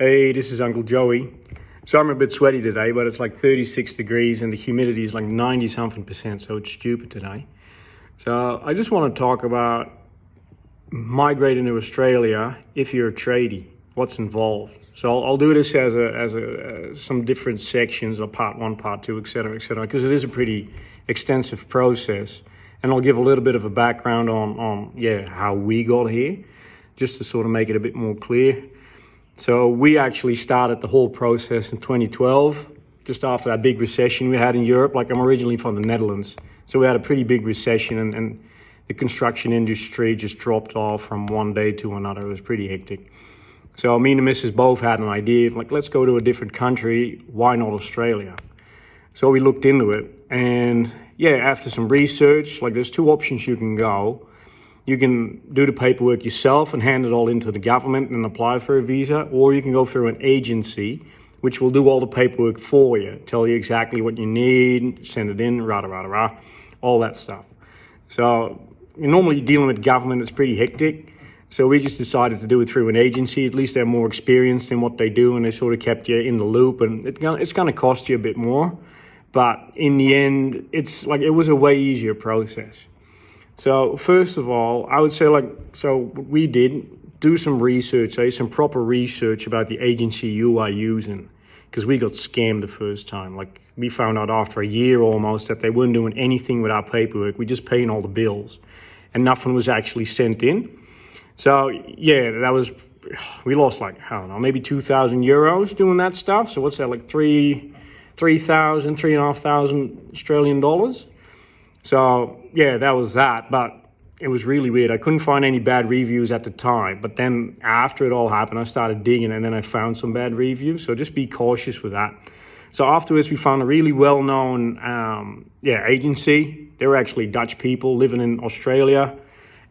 Hey, this is Uncle Joey. So I'm a bit sweaty today, but it's like 36 degrees and the humidity is like 90 something percent, so it's stupid today. So I just want to talk about migrating to Australia if you're a tradie, what's involved. So I'll do this as some different sections, part one, part two, etc., because it is a pretty extensive process. And I'll give a little bit of a background on how we got here, just to sort of make it a bit more clear. So we actually started the whole process in 2012, just after that big recession we had in Europe. Like, I'm originally from the Netherlands, so we had a pretty big recession, and the construction industry just dropped off from one day to another. It was pretty hectic. So me and the missus both had an idea of like, let's go to a different country. Why not Australia? So we looked into it, and after some research, like, there's two options you can go. You can do the paperwork yourself and hand it all into the government and apply for a visa, or you can go through an agency which will do all the paperwork for you, tell you exactly what you need, send it in, all that stuff. So normally dealing with government, it's pretty hectic. So we just decided to do it through an agency. At least they're more experienced in what they do, and they sort of kept you in the loop. And it's going to cost you a bit more, but in the end, it was a way easier process. So first of all, I would say what we did, do some research, some proper research about the agency you are using, because we got scammed the first time. Like, we found out after a year almost that they weren't doing anything with our paperwork. We just paying all the bills, and nothing was actually sent in. So we lost maybe 2,000 euros doing that stuff. So what's that, like 3,500 Australian dollars? So that was that, but it was really weird. I couldn't find any bad reviews at the time, but then after it all happened, I started digging, and then I found some bad reviews. So just be cautious with that. So afterwards, we found a really well-known agency. They were actually Dutch people living in Australia,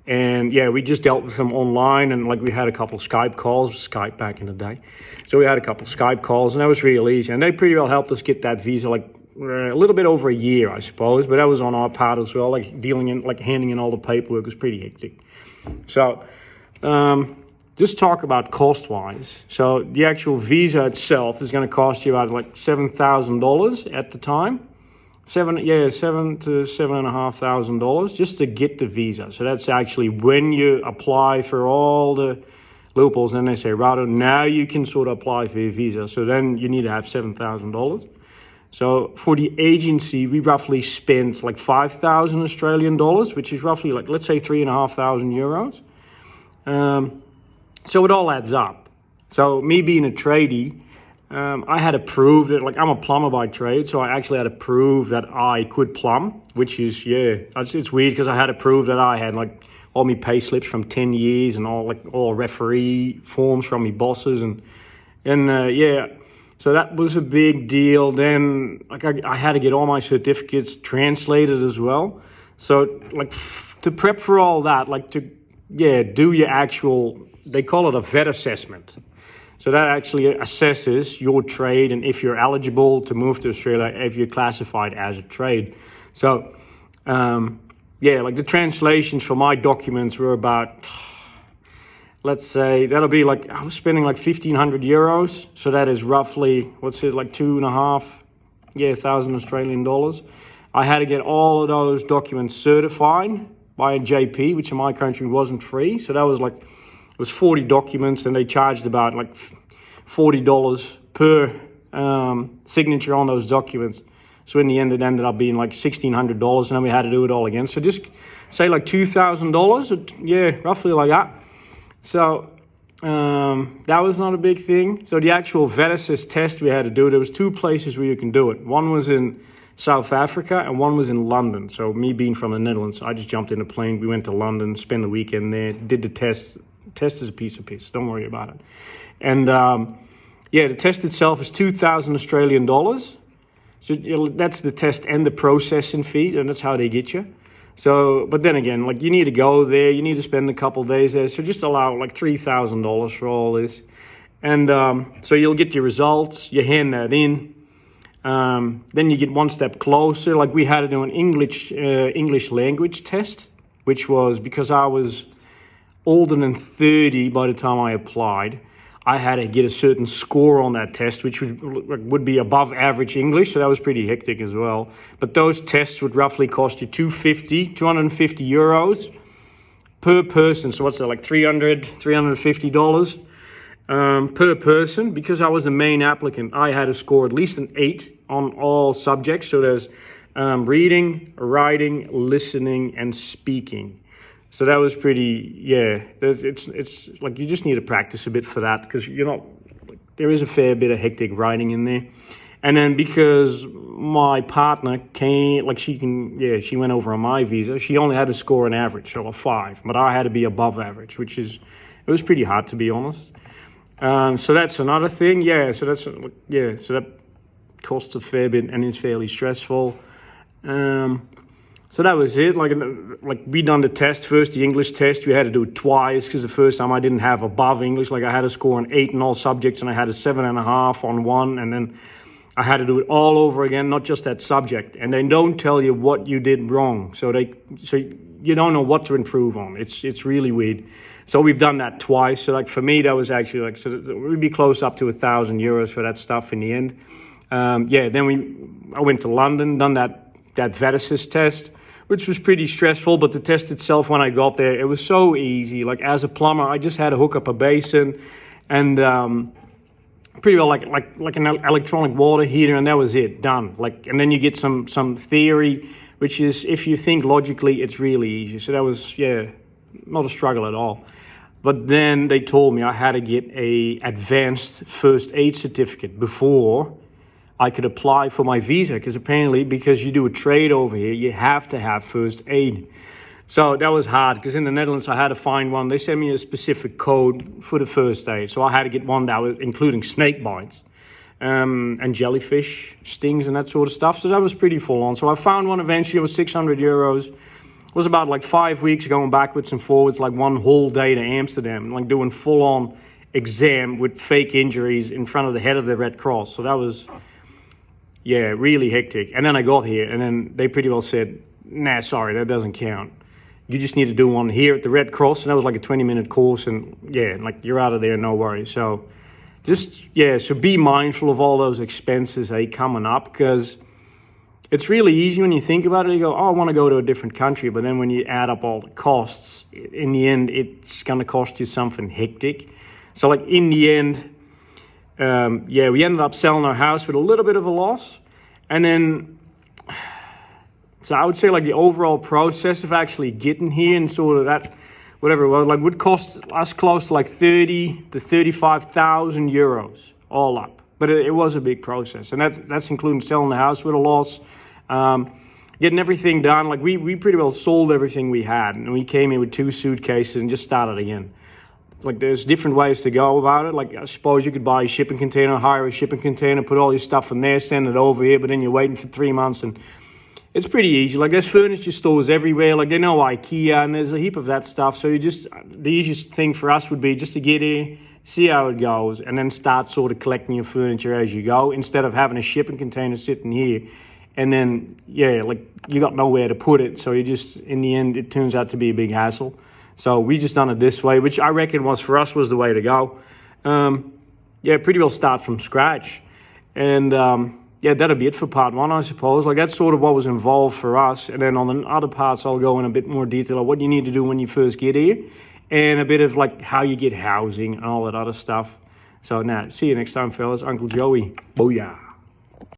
and we just dealt with them online, and we had a couple Skype calls, Skype back in the day. So we had a couple Skype calls, and that was real easy, and they pretty well helped us get that visa a little bit over a year, I suppose, but that was on our part as well. Handing in all the paperwork was pretty hectic. So just talk about cost-wise. So the actual visa itself is going to cost you about $7,000 at the time. $7,000 to $7,500 just to get the visa. So that's actually when you apply for all the loopholes, and they say, Rado, now you can sort of apply for your visa. So then you need to have $7,000. So for the agency, we roughly spent 5,000 Australian dollars, which is roughly let's say 3,500 euros. So it all adds up. So me being a tradie, I had to prove that, I'm a plumber by trade, so I actually had to prove that I could plumb, which is, it's weird because I had to prove that I had all my pay slips from 10 years and all referee forms from my bosses and so that was a big deal. Then I had to get all my certificates translated as well. So to prep for all that, do your actual, they call it a vet assessment. So that actually assesses your trade and if you're eligible to move to Australia, if you're classified as a trade. So the translations for my documents were about, let's say that'll be I was spending 1,500 euros. So that is roughly, 2,500 Australian dollars. I had to get all of those documents certified by a JP, which in my country wasn't free. So that was it was 40 documents, and they charged about $40 per signature on those documents. So in the end, it ended up being $1,600, and then we had to do it all again. So just say $2,000, roughly like that. So that was not a big thing. So the actual vet assist test we had to do, there was two places where you can do it. One was in South Africa and one was in London. So me being from the Netherlands, I just jumped in a plane. We went to London, spent the weekend there, did the test. Test is a piece of piss. Don't worry about it. And the test itself is 2,000 Australian dollars. So that's the test and the processing fee, and that's how they get you. So, but then again, you need to go there, you need to spend a couple of days there. So just allow $3,000 for all this. And so you'll get your results, you hand that in. Then you get one step closer. We had to do an English language test, which was because I was older than 30 by the time I applied. I had to get a certain score on that test, which would be above average English. So that was pretty hectic as well. But those tests would roughly cost you 250 euros per person. So what's that, like $350 per person? Because I was the main applicant, I had to score at least an 8 on all subjects. So there's reading, writing, listening, and speaking. So that was pretty, yeah, it's like you just need to practice a bit for that, because there is a fair bit of hectic writing in there. And then because my partner she went over on my visa, she only had to score an average, so a 5, but I had to be above average, it was pretty hard, to be honest. So that's another thing, so that costs a fair bit and is fairly stressful. So that was it. Like we done the test first, the English test. We had to do it twice, because the first time I didn't have above English. Like I had to score an 8 in all subjects, and I had a 7.5 on one, and then I had to do it all over again, not just that subject. And they don't tell you what you did wrong, so you don't know what to improve on. It's really weird. So we've done that twice. So like for me, that was actually we'd be close up to €1,000 for that stuff in the end. Then I went to London, done that VETASYS test, which was pretty stressful, but the test itself, when I got there, it was so easy. Like as a plumber, I just had to hook up a basin and pretty well like an electronic water heater, and that was it, done. And then you get some theory, which is, if you think logically, it's really easy. So that was, not a struggle at all. But then they told me I had to get a advanced first aid certificate before I could apply for my visa, because you do a trade over here, you have to have first aid. So that was hard, because in the Netherlands I had to find one. They sent me a specific code for the first aid, so I had to get one that was including snake bites and jellyfish stings and that sort of stuff. So that was pretty full on. So I found one eventually. It was €600. It was about like 5 weeks going backwards and forwards, like one whole day to Amsterdam, like doing full on exam with fake injuries in front of the head of the Red Cross. So that was, really hectic. And then I got here, and then they pretty well said, nah, sorry, that doesn't count. You just need to do one here at the Red Cross. And that was like a 20-minute course, and you're out of there, no worries. So so be mindful of all those expenses coming up, because it's really easy when you think about it. You go, I want to go to a different country, but then when you add up all the costs, in the end, it's going to cost you something hectic. So in the end, we ended up selling our house with a little bit of a loss. And then, so I would say the overall process of actually getting here and sort of that, whatever it was, would cost us close to 30 to 35,000 euros all up. But it was a big process, and that's including selling the house with a loss, getting everything done. We pretty well sold everything we had, and we came in with 2 suitcases and just started again. There's different ways to go about it. I suppose you could buy a shipping container, hire a shipping container, put all your stuff in there, send it over here, but then you're waiting for 3 months, and it's pretty easy. There's furniture stores everywhere. They know IKEA, and there's a heap of that stuff. So the easiest thing for us would be just to get here, see how it goes, and then start sort of collecting your furniture as you go, instead of having a shipping container sitting here, and then, you got nowhere to put it. So in the end, it turns out to be a big hassle. So we just done it this way, which I reckon was the way to go. Pretty well start from scratch. And that'll be it for part 1, I suppose. That's sort of what was involved for us. And then on the other parts, I'll go in a bit more detail on what you need to do when you first get here, and a bit of how you get housing and all that other stuff. So now, see you next time, fellas. Uncle Joey. Booyah.